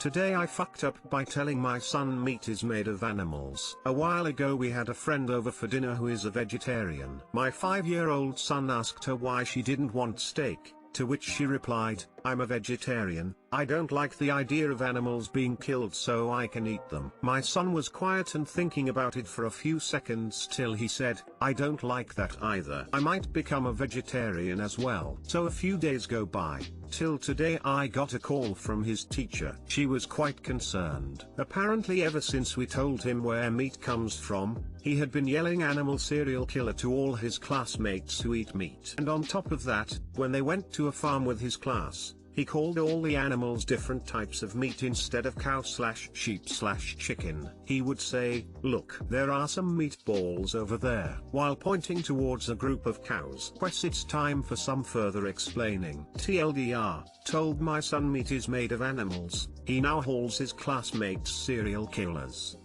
Today I fucked up by telling my son meat is made of animals. A while ago we had a friend over for dinner who is a vegetarian. My 5-year-old son asked her why she didn't want steak, to which she replied, "I'm a vegetarian, I don't like the idea of animals being killed so I can eat them." My son was quiet and thinking about it for a few seconds till he said, "I don't like that either. I might become a vegetarian as well." So a few days go by, till today I got a call from his teacher. She was quite concerned. Apparently ever since we told him where meat comes from, he had been yelling "animal serial killer" to all his classmates who eat meat. And on top of that, when they went to a farm with his class, he called all the animals different types of meat instead of cow/sheep/chicken. He would say, "Look, there are some meatballs over there," while pointing towards a group of cows. It's time for some further explaining. TLDR, told my son meat is made of animals, he now calls his classmates serial killers.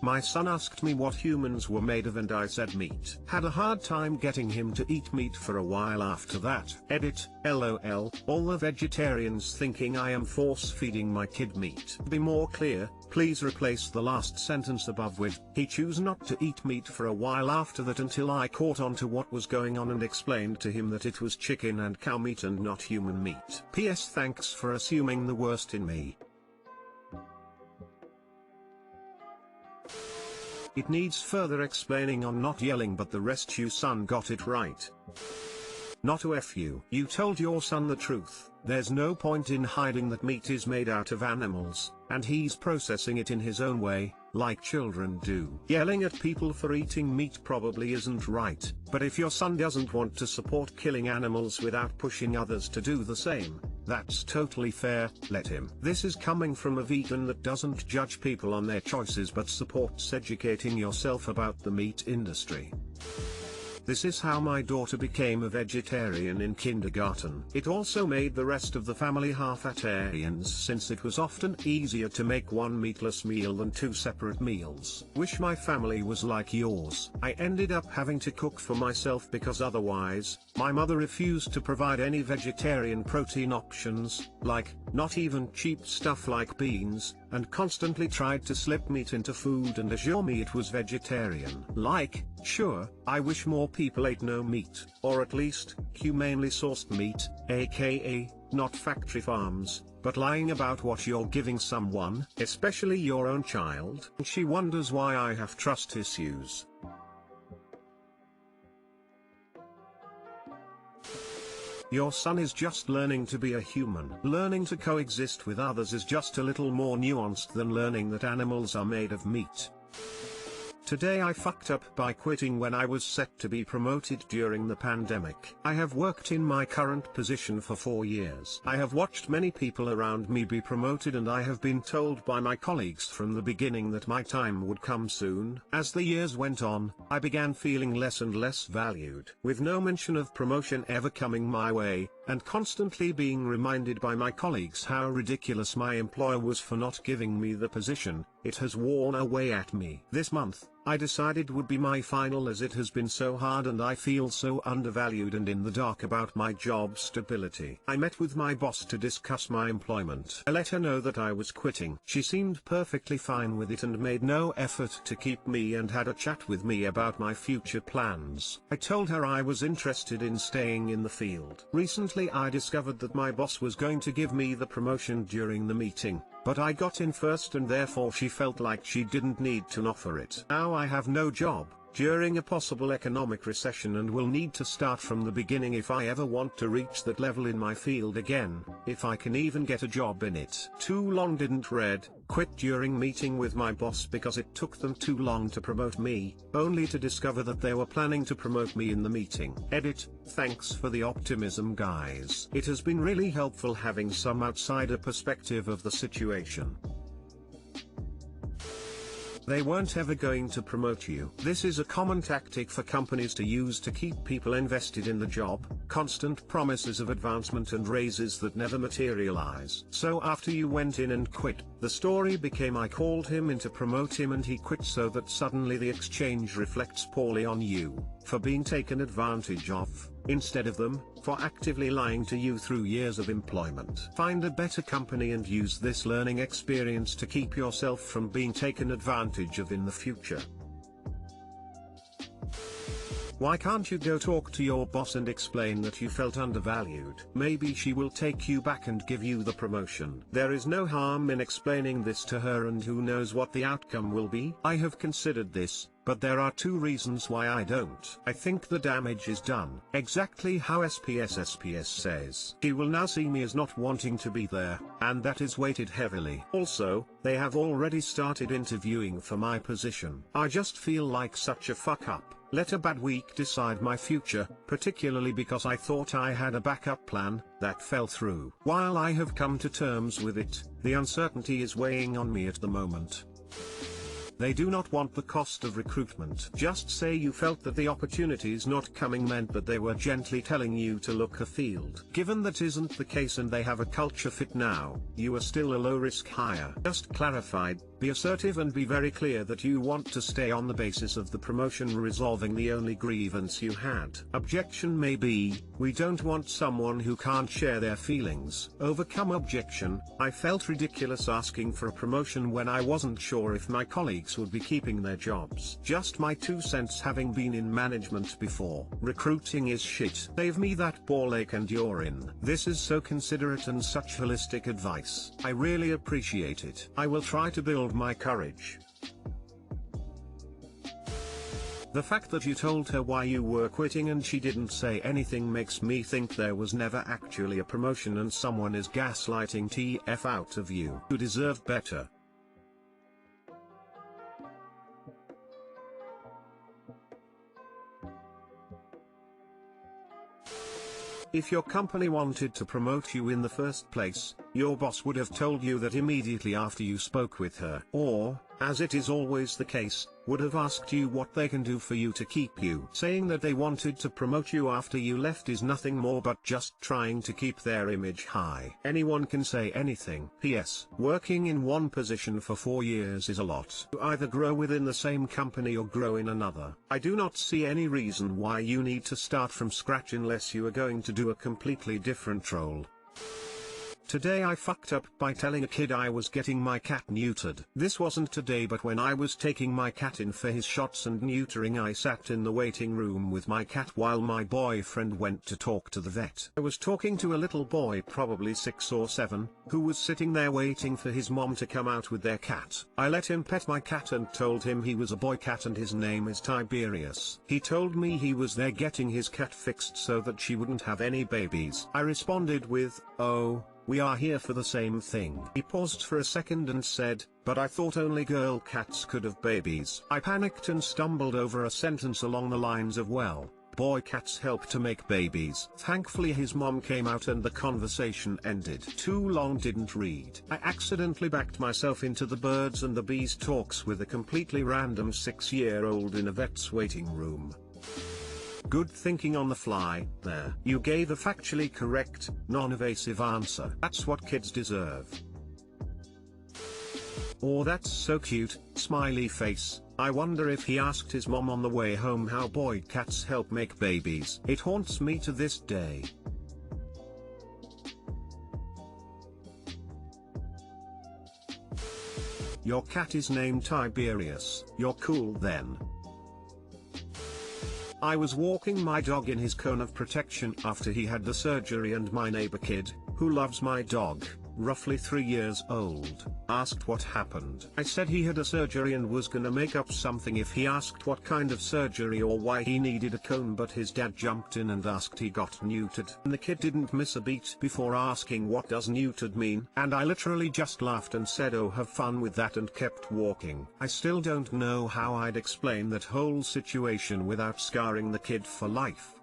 My son asked me what humans were made of and I said meat. Had a hard time getting him to eat meat for a while after that. Edit, LOL, all the vegetarians thinking I am force-feeding my kid meat. To be more clear, please replace the last sentence above with, he chose not to eat meat for a while after that until I caught on to what was going on and explained to him that it was chicken and cow meat and not human meat. PS Thanks for assuming the worst in me. It needs further explaining on not yelling, but the rest you son got it right. Not to F you. You told your son the truth. There's no point in hiding that meat is made out of animals, and he's processing it in his own way, like children do. Yelling at people for eating meat probably isn't right, but if your son doesn't want to support killing animals without pushing others to do the same, that's totally fair, let him. This is coming from a vegan that doesn't judge people on their choices but supports educating yourself about the meat industry. This is how my daughter became a vegetarian in kindergarten. It also made the rest of the family half-atarians since it was often easier to make one meatless meal than two separate meals. Wish my family was like yours. I ended up having to cook for myself because otherwise, my mother refused to provide any vegetarian protein options, like, not even cheap stuff like beans, and constantly tried to slip meat into food and assure me it was vegetarian. Like, sure, I wish more people ate no meat, or at least, humanely sourced meat, aka, not factory farms, but lying about what you're giving someone, especially your own child. She wonders why I have trust issues. Your son is just learning to be a human. Learning to coexist with others is just a little more nuanced than learning that animals are made of meat. Today I fucked up by quitting when I was set to be promoted during the pandemic. I have worked in my current position for 4 years. I have watched many people around me be promoted and I have been told by my colleagues from the beginning that my time would come soon. As the years went on, I began feeling less and less valued. With no mention of promotion ever coming my way, and constantly being reminded by my colleagues how ridiculous my employer was for not giving me the position, it has worn away at me. This month, I decided would be my final as it has been so hard and I feel so undervalued and in the dark about my job stability. I met with my boss to discuss my employment. I let her know that I was quitting. She seemed perfectly fine with it and made no effort to keep me and had a chat with me about my future plans. I told her I was interested in staying in the field. Recently I discovered that my boss was going to give me the promotion during the meeting, but I got in first and therefore she felt like she didn't need to offer it. Now I have no job, during a possible economic recession, and will need to start from the beginning if I ever want to reach that level in my field again, if I can even get a job in it. Too long didn't read, quit during meeting with my boss because it took them too long to promote me, only to discover that they were planning to promote me in the meeting. Edit, thanks for the optimism guys. It has been really helpful having some outsider perspective of the situation. They weren't ever going to promote you. This is a common tactic for companies to use to keep people invested in the job, constant promises of advancement and raises that never materialize. So after you went in and quit, the story became I called him in to promote him and he quit, so that suddenly the exchange reflects poorly on you. for being taken advantage of, instead of them, for actively lying to you through years of employment. Find a better company and use this learning experience to keep yourself from being taken advantage of in the future. Why can't you go talk to your boss and explain that you felt undervalued? Maybe she will take you back and give you the promotion. There is no harm in explaining this to her, and who knows what the outcome will be. I have considered this, but there are two reasons why I don't. I think the damage is done. Exactly how SPS says. He will now see me as not wanting to be there, and that is weighted heavily. Also, they have already started interviewing for my position. I just feel like such a fuck up. Let a bad week decide my future, particularly because I thought I had a backup plan that fell through. While I have come to terms with it, the uncertainty is weighing on me at the moment. They do not want the cost of recruitment. Just say you felt that the opportunities not coming meant that they were gently telling you to look afield. Given that isn't the case and they have a culture fit now, you are still a low-risk hire. Just clarify, be assertive and be very clear that you want to stay on the basis of the promotion resolving the only grievance you had. Objection may be, we don't want someone who can't share their feelings. Overcome objection, I felt ridiculous asking for a promotion when I wasn't sure if my colleagues would be keeping their jobs. Just my 2 cents, having been in management before. Recruiting is shit. Save me that ball ache and you're in. This is so considerate and such holistic advice. I really appreciate it. I will try to build my courage. The fact that you told her why you were quitting and she didn't say anything makes me think there was never actually a promotion and someone is gaslighting TF out of you. You deserve better. If your company wanted to promote you in the first place, your boss would have told you that immediately after you spoke with her. Or, as it is always the case, would have asked you what they can do for you to keep you. Saying that they wanted to promote you after you left is nothing more but just trying to keep their image high. Anyone can say anything. P.S. Working in one position for 4 years is a lot. You either grow within the same company or grow in another. I do not see any reason why you need to start from scratch unless you are going to do a completely different role. Today I fucked up by telling a kid I was getting my cat neutered. This wasn't today, but when I was taking my cat in for his shots and neutering, I sat in the waiting room with my cat while my boyfriend went to talk to the vet. I was talking to a little boy, probably 6 or 7, who was sitting there waiting for his mom to come out with their cat. I let him pet my cat and told him he was a boy cat and his name is Tiberius. He told me he was there getting his cat fixed so that she wouldn't have any babies. I responded with, "Oh, we are here for the same thing." He paused for a second and said, "But I thought only girl cats could have babies." I panicked and stumbled over a sentence along the lines of, "Well, boy cats help to make babies." Thankfully his mom came out and the conversation ended. Too long didn't read. I accidentally backed myself into the birds and the bees talks with a completely random 6-year-old in a vet's waiting room. Good thinking on the fly, there. You gave a factually correct, non-evasive answer. That's what kids deserve. Or that's so cute, smiley face. I wonder if he asked his mom on the way home how boy cats help make babies. It haunts me to this day. Your cat is named Tiberius. You're cool then. I was walking my dog in his cone of protection after he had the surgery, and my neighbor kid, who loves my dog, roughly 3 years old, asked what happened. I said he had a surgery and was gonna make up something if he asked what kind of surgery or why he needed a cone, but his dad jumped in and asked he got neutered. And the kid didn't miss a beat before asking what does neutered mean, and I literally just laughed and said, "Oh, have fun with that," and kept walking. I still don't know how I'd explain that whole situation without scarring the kid for life.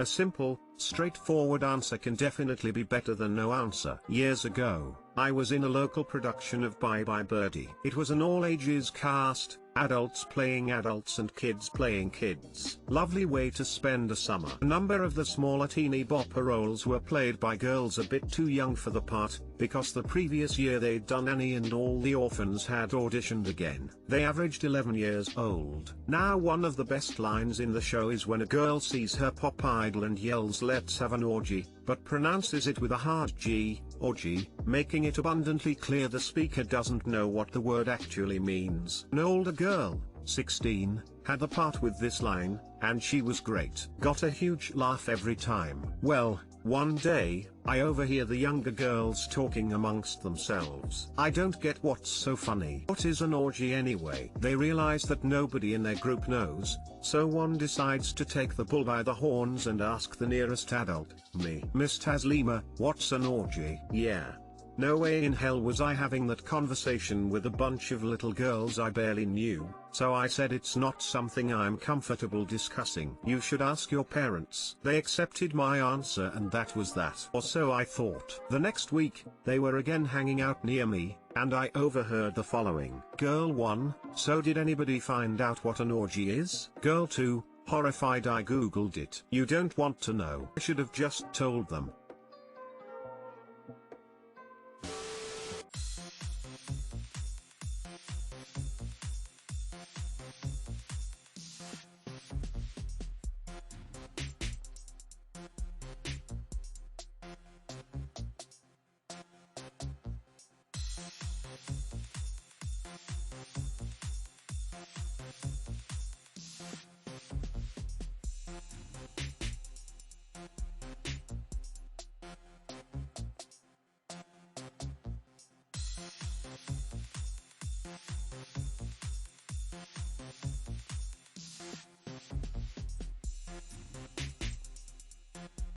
A simple, straightforward answer can definitely be better than no answer. Years ago, I was in a local production of Bye Bye Birdie. It was an all-ages cast, Adults playing adults and kids playing kids. Lovely way to spend a summer. A number of the smaller teeny bopper roles were played by girls a bit too young for the part, because the previous year they'd done Annie and all the orphans had auditioned again. They averaged 11 years old. Now one of the best lines in the show is when a girl sees her pop idol and yells "let's have an orgy," but pronounces it with a hard G, orgy, making it abundantly clear the speaker doesn't know what the word actually means. An older girl, 16, had the part with this line, and she was great. Got a huge laugh every time. Well, one day, I overhear the younger girls talking amongst themselves. I don't get what's so funny. What is an orgy anyway? They realize that nobody in their group knows, so one decides to take the bull by the horns and ask the nearest adult, me. Miss Taslima, what's an orgy? Yeah. No way in hell was I having that conversation with a bunch of little girls I barely knew, so I said it's not something I'm comfortable discussing. You should ask your parents. They accepted my answer and that was that. Or so I thought. The next week, they were again hanging out near me, and I overheard the following. Girl 1, so did anybody find out what an orgy is? Girl 2, horrified, I googled it. You don't want to know. I should have just told them.